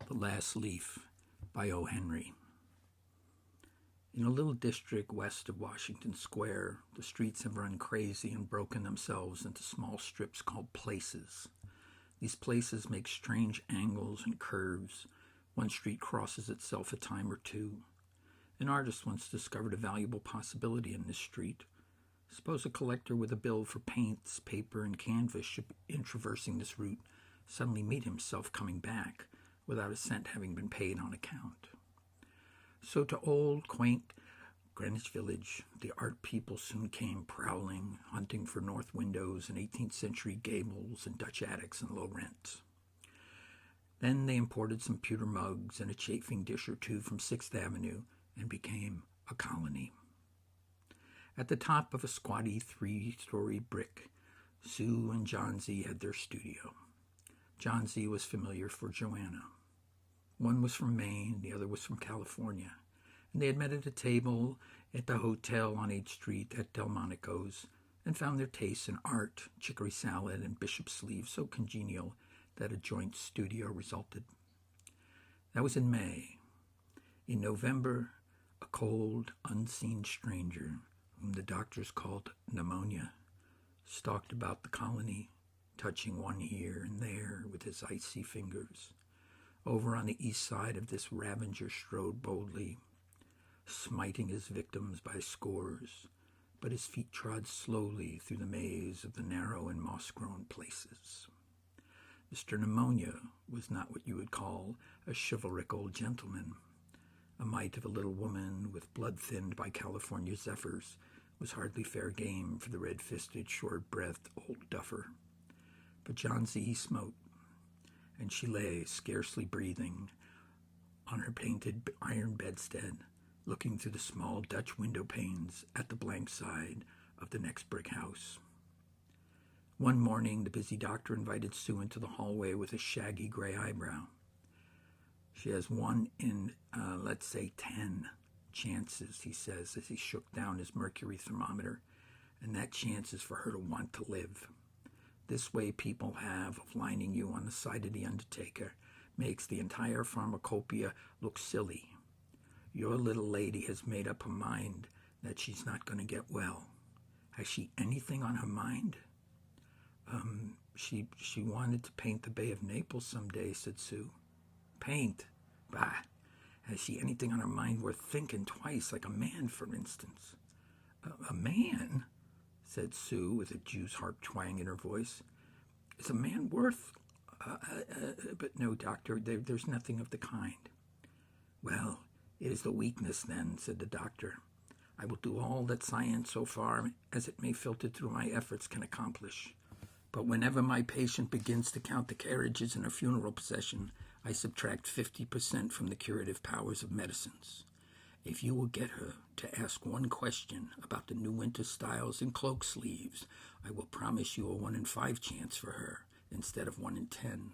The Last Leaf by O. Henry. In a little district west of Washington Square, the streets have run crazy and broken themselves into small strips called places. These places make strange angles and curves. One street crosses itself a time or two. An artist once discovered a valuable possibility in this street. Suppose a collector with a bill for paints, paper, and canvas should, in traversing this route, suddenly meet himself coming back, without a cent having been paid on account. So to old, quaint Greenwich Village, the art people soon came prowling, hunting for north windows and 18th century gables and Dutch attics and low rents. Then they imported some pewter mugs and a chafing dish or two from 6th Avenue and became a colony. At the top of a squatty 3-story brick, Sue and Johnsy had their studio. Johnsy was familiar for Joanna. One was from Maine, the other was from California, and they had met at a table at the hotel on 8th Street at Delmonico's and found their tastes in art, chicory salad, and bishop sleeves so congenial that a joint studio resulted. That was in May. In November, a cold, unseen stranger, whom the doctors called pneumonia, stalked about the colony, touching one here and there with his icy fingers. Over on the east side of this ravager strode boldly, smiting his victims by scores, but his feet trod slowly through the maze of the narrow and moss-grown places. Mr. Pneumonia was not what you would call a chivalric old gentleman. A mite of a little woman with blood thinned by California zephyrs was hardly fair game for the red-fisted, short-breathed old duffer. But Johnsy he smote, and she lay, scarcely breathing, on her painted iron bedstead, looking through the small Dutch window panes at the blank side of the next brick house. One morning, the busy doctor invited Sue into the hallway with a shaggy gray eyebrow. She has 1 in, let's say 10 chances, he says, as he shook down his mercury thermometer, and that chance is for her to want to live. This way people have of lining you on the side of the undertaker makes the entire pharmacopoeia look silly. Your little lady has made up her mind that she's not going to get well. Has she anything on her mind? She wanted to paint the Bay of Naples someday, said Sue. Paint? Bah! Has she anything on her mind worth thinking twice, like a man, for instance? A man? Said Sue, with a Jew's harp twang in her voice. Is a man worth... but no, doctor, there's nothing of the kind. Well, it is the weakness, then, said the doctor. I will do all that science, so far as it may filter through my efforts, can accomplish. But whenever my patient begins to count the carriages in a funeral procession, I subtract 50% from the curative powers of medicines. If you will get her to ask one question about the new winter styles and cloak sleeves, I will promise you a 1 in 5 chance for her instead of 1 in 10.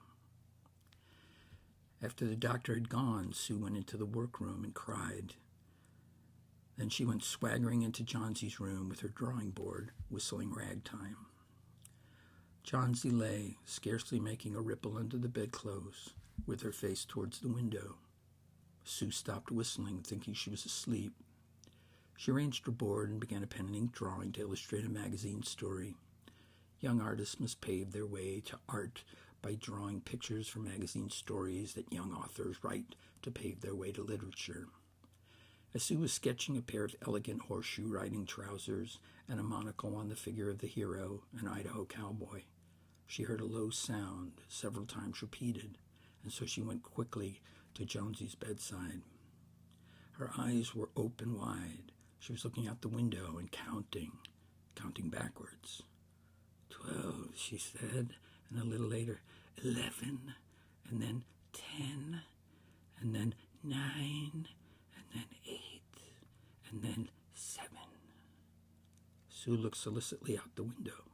After the doctor had gone, Sue went into the workroom and cried. Then she went swaggering into Johnsy's room with her drawing board, whistling ragtime. Johnsy lay, scarcely making a ripple under the bedclothes, with her face towards the window. Sue stopped whistling, thinking she was asleep. She arranged her board and began a pen and ink drawing to illustrate a magazine story. Young artists must pave their way to art by drawing pictures for magazine stories that young authors write to pave their way to literature. As Sue was sketching a pair of elegant horseshoe riding trousers and a monocle on the figure of the hero, an Idaho cowboy, she heard a low sound, several times repeated, and so she went quickly to Jonesy's bedside. Her eyes were open wide. She was looking out the window and counting backwards. 12, she said, and a little later, 11, and then 10, and then 9, and then 8, and then 7. Sue looked solicitously out the window.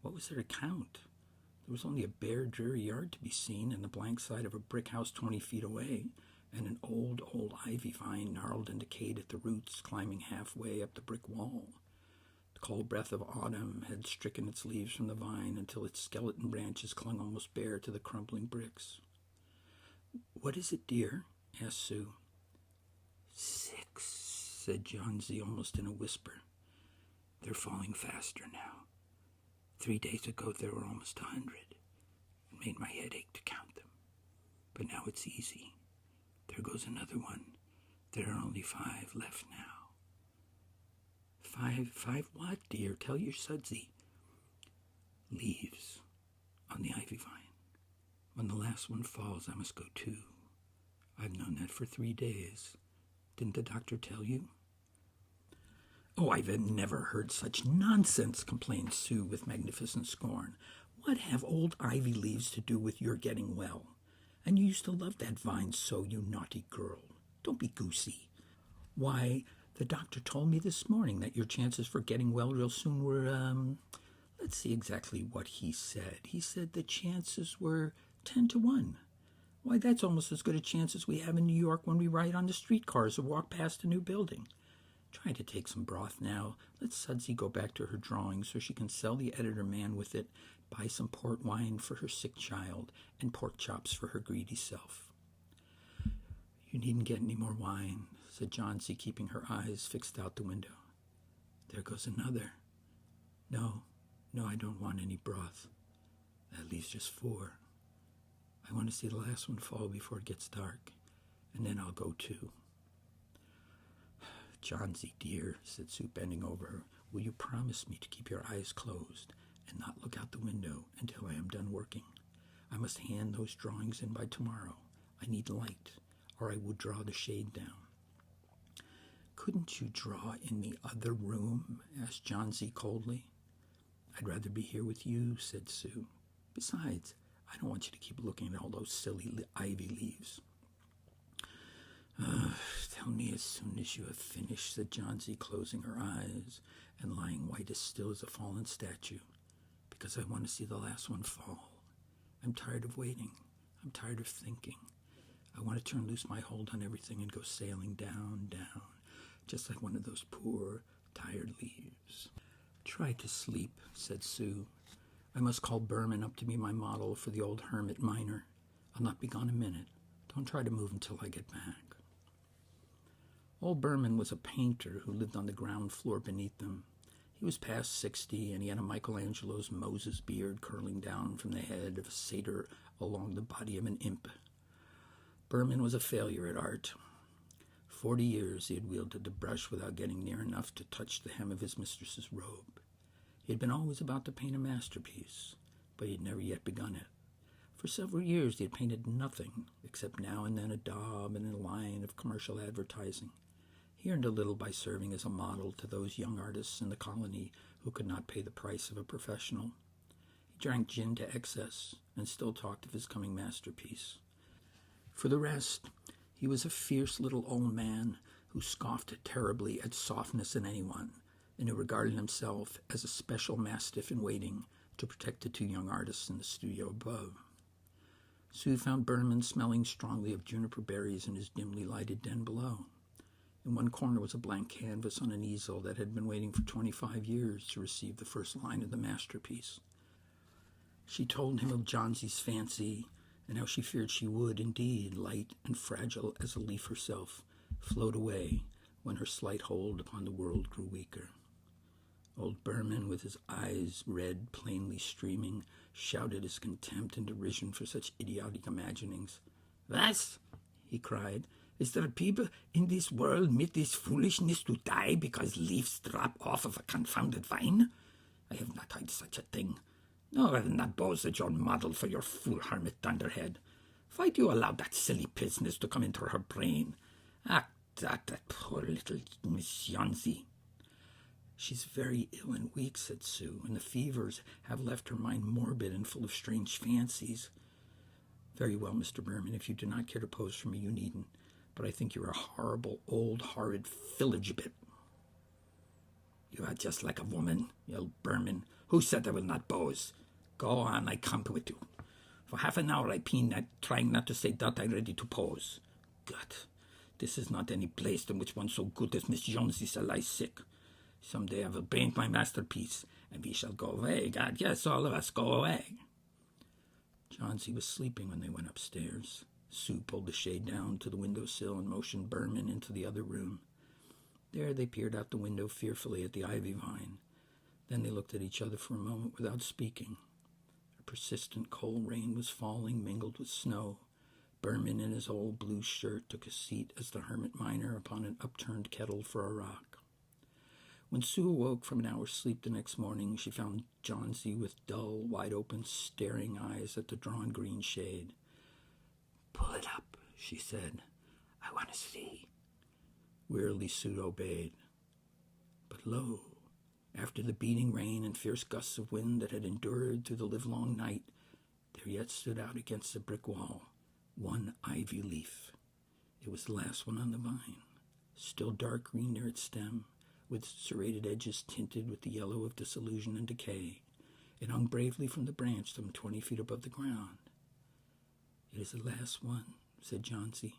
What was there to count? There was only a bare, dreary yard to be seen and the blank side of a brick house 20 feet away, and an old ivy vine gnarled and decayed at the roots, climbing halfway up the brick wall. The cold breath of autumn had stricken its leaves from the vine until its skeleton branches clung almost bare to the crumbling bricks. What is it, dear? Asked Sue. 6, said Johnsy almost in a whisper. They're falling faster now. 3 days ago there were almost 100. It made my head ache to count them. But now it's easy. There goes another one. There are only 5 left now. 5 what, dear? Tell your Sudsy. Leaves on the ivy vine. When the last one falls, I must go too. I've known that for 3 days. Didn't the doctor tell you? Oh, I've never heard such nonsense, complained Sue with magnificent scorn. What have old ivy leaves to do with your getting well? And you used to love that vine so, you naughty girl. Don't be goosey. Why, the doctor told me this morning that your chances for getting well real soon were, let's see exactly what he said. He said the chances were 10 to 1. Why, that's almost as good a chance as we have in New York when we ride on the streetcars or walk past a new building. Try to take some broth now. Let Sudsy go back to her drawing so she can sell the editor man with it, buy some port wine for her sick child, and pork chops for her greedy self. You needn't get any more wine, said Johnsy, keeping her eyes fixed out the window. There goes another. No, I don't want any broth. That leaves just 4. I want to see the last one fall before it gets dark, and then I'll go too. Johnsy, dear, said Sue, bending over her, will you promise me to keep your eyes closed and not look out the window until I am done working? I must hand those drawings in by tomorrow. I need light, or I would draw the shade down. Couldn't you draw in the other room? Asked Johnsy coldly. I'd rather be here with you, said Sue. Besides, I don't want you to keep looking at all those silly ivy leaves. Tell me as soon as you have finished, said Johnsy, closing her eyes and lying white as still as a fallen statue, because I want to see the last one fall. I'm tired of waiting. I'm tired of thinking. I want to turn loose my hold on everything and go sailing down, just like one of those poor, tired leaves. Try to sleep, said Sue. I must call Berman up to be my model for the old hermit miner. I'll not be gone a minute. Don't try to move until I get back. Old Berman was a painter who lived on the ground floor beneath them. He was past 60, and he had a Michelangelo's Moses beard curling down from the head of a satyr along the body of an imp. Berman was a failure at art. 40 years he had wielded the brush without getting near enough to touch the hem of his mistress's robe. He had been always about to paint a masterpiece, but he had never yet begun it. For several years he had painted nothing, except now and then a daub and a line of commercial advertising. He earned a little by serving as a model to those young artists in the colony who could not pay the price of a professional. He drank gin to excess and still talked of his coming masterpiece. For the rest, he was a fierce little old man who scoffed terribly at softness in anyone, and who regarded himself as a special mastiff in waiting to protect the 2 young artists in the studio above. Sue found Berman smelling strongly of juniper berries in his dimly lighted den below. In one corner was a blank canvas on an easel that had been waiting for 25 years to receive the first line of the masterpiece. She told him of Johnsy's fancy, and how she feared she would, indeed, light and fragile as a leaf herself, float away when her slight hold upon the world grew weaker. Old Berman, with his eyes red, plainly streaming, shouted his contempt and derision for such idiotic imaginings. "Was?" he cried. "Is there people in this world meet this foolishness to die because leaves drop off of a confounded vine? I have not heard such a thing. No, I will not boast as your model for your fool hermit dunderhead. Why do you allow that silly business to come into her brain? Ah, that poor little Miss Johnsy." "She's very ill and weak," said Sue, "and the fevers have left her mind morbid and full of strange fancies." "Very well, Mr. Berman, if you do not care to pose for me, you needn't. But I think you're a horrible, old, horrid fillagibit." "You are just like a woman, you old Berman. Who said I will not pose? Go on, I come with you. For half an hour I've been trying not to say that I'm ready to pose. God, this is not any place in which one so good as Miss Jonesy shall lie sick. Some day I will paint my masterpiece, and we shall go away. God, yes, all of us go away." Johnsy was sleeping when they went upstairs. Sue pulled the shade down to the windowsill and motioned Berman into the other room. There they peered out the window fearfully at the ivy vine. Then they looked at each other for a moment without speaking. A persistent cold rain was falling, mingled with snow. Berman, in his old blue shirt, took a seat as the hermit miner upon an upturned kettle for a rock. When Sue awoke from an hour's sleep the next morning, she found Johnsy with dull, wide-open, staring eyes at the drawn green shade. "Pull it up," she said. "I want to see." Wearily Sue obeyed. But lo, after the beating rain and fierce gusts of wind that had endured through the livelong night, there yet stood out against the brick wall one ivy leaf. It was the last one on the vine, still dark green near its stem, with serrated edges tinted with the yellow of disillusion and decay. It hung bravely from the branch some 20 feet above the ground. "It is the last one," said Johnsy.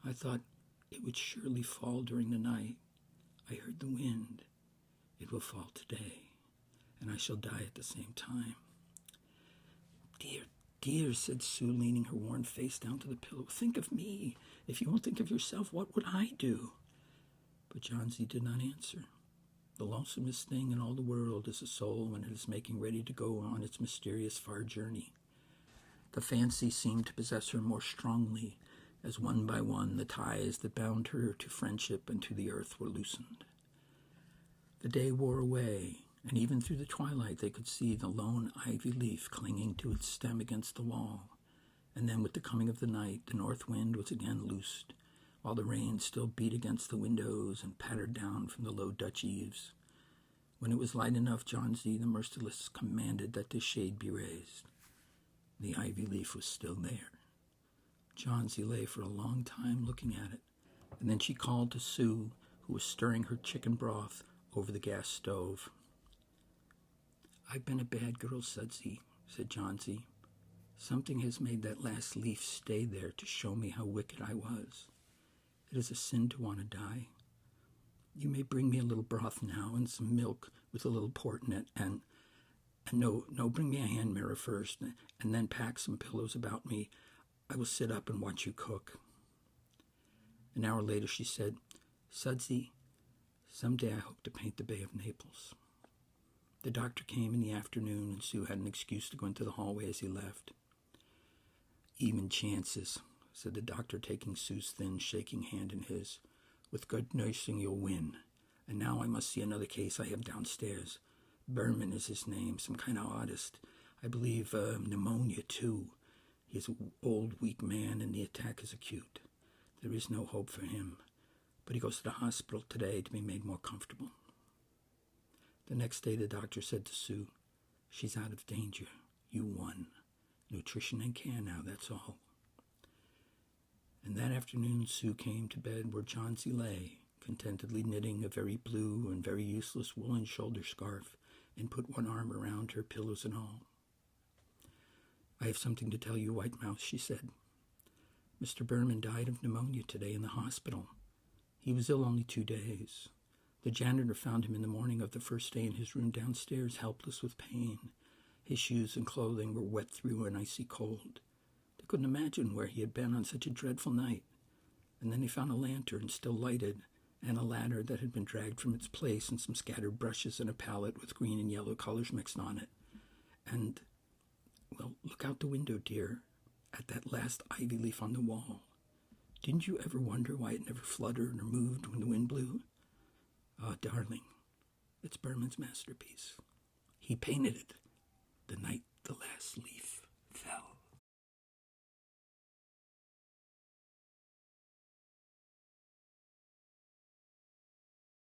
"I thought it would surely fall during the night. I heard the wind. It will fall today, and I shall die at the same time." "Dear, dear," said Sue, leaning her worn face down to the pillow. "Think of me. If you won't think of yourself, what would I do?" But Johnsy did not answer. The lonesomest thing in all the world is a soul when it is making ready to go on its mysterious far journey. The fancy seemed to possess her more strongly, as one by one the ties that bound her to friendship and to the earth were loosened. The day wore away, and even through the twilight they could see the lone ivy leaf clinging to its stem against the wall. And then with the coming of the night, the north wind was again loosed, while the rain still beat against the windows and pattered down from the low Dutch eaves. When it was light enough, Johnsy the merciless commanded that the shade be raised. The ivy leaf was still there. Johnsy lay for a long time looking at it, and then she called to Sue, who was stirring her chicken broth over the gas stove. "I've been a bad girl, Sudsy," said Johnsy. "Something has made that last leaf stay there to show me how wicked I was. It is a sin to want to die. You may bring me a little broth now and some milk with a little port in it, and no, bring me a hand mirror first, and then pack some pillows about me. I will sit up and watch you cook." An hour later she said, "Sudsy, someday I hope to paint the Bay of Naples." The doctor came in the afternoon, and Sue had an excuse to go into the hallway as he left. "Even chances," said the doctor, taking Sue's thin, shaking hand in his. "With good nursing you'll win. And now I must see another case I have downstairs. Berman is his name, some kind of artist. I believe pneumonia, too. He is an old, weak man, and the attack is acute. There is no hope for him, but he goes to the hospital today to be made more comfortable." The next day the doctor said to Sue, "She's out of danger. You won. Nutrition and care now, that's all." And that afternoon Sue came to bed where Johnsy lay, contentedly knitting a very blue and very useless woolen shoulder scarf, and put one arm around her, pillows and all. "I have something to tell you, White Mouse," she said. "Mr. Berman died of pneumonia today in the hospital. He was ill only 2 days. The janitor found him in the morning of the first day in his room downstairs, helpless with pain. His shoes and clothing were wet through and icy cold. They couldn't imagine where he had been on such a dreadful night. And then they found a lantern still lighted, and a ladder that had been dragged from its place, and some scattered brushes and a palette with green and yellow colors mixed on it. And, well, look out the window, dear, at that last ivy leaf on the wall. Didn't you ever wonder why it never fluttered or moved when the wind blew? Ah, darling, it's Berman's masterpiece. He painted it the night the last leaf